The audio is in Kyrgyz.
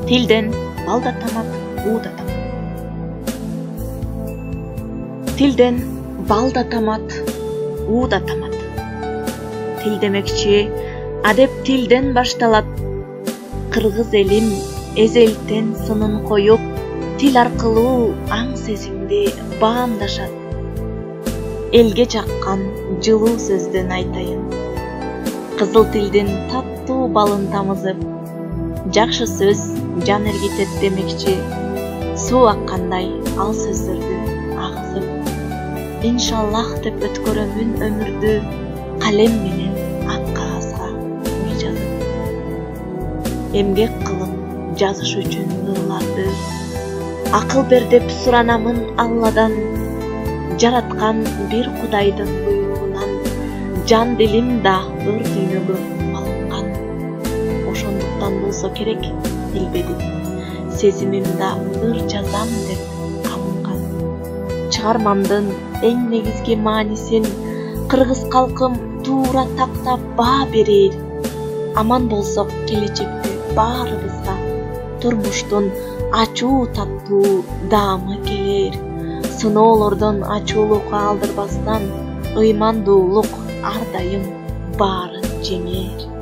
Tilden бал да тамат, у да тамат. Tilden бал да тамат, у да тамат. Тил демекчи, адеп тилден башталат. Кыргыз элим эзелтен сынын коюп, тил аркылуу аң сезимди баамдашат. Элге жаккан жылуу сөздөн айтайын. Кызыл тилдин таттуу балын тамызып, жакшы сөз жан эргитет демекчи, суу аккандай ал сөздөрдү агызып. Иншаллах деп өткөрөмүн өмүрдү, калем менен ак кагазга ой жазып. Эмгек кылып жазыш үчүн ырларды, акыл бер деп суранамын Алладан. Жараткан бир Кудайдын буйругунан, жан дилим да ыр дүйнөгө алынган. Ошондуктан болсо керек билбедим, сезимим да ыр жазам деп камынган. Чыгармамдын эң негизги маанисин кыргыз калкым туура тактап баа берер. Аман болсок келечекте баарыбызга турмуштун ачуу таттуу даамы келер. Сыноолордон ачуулукка алдырбастан, ыймандуулук ар дайым баарын жеңер.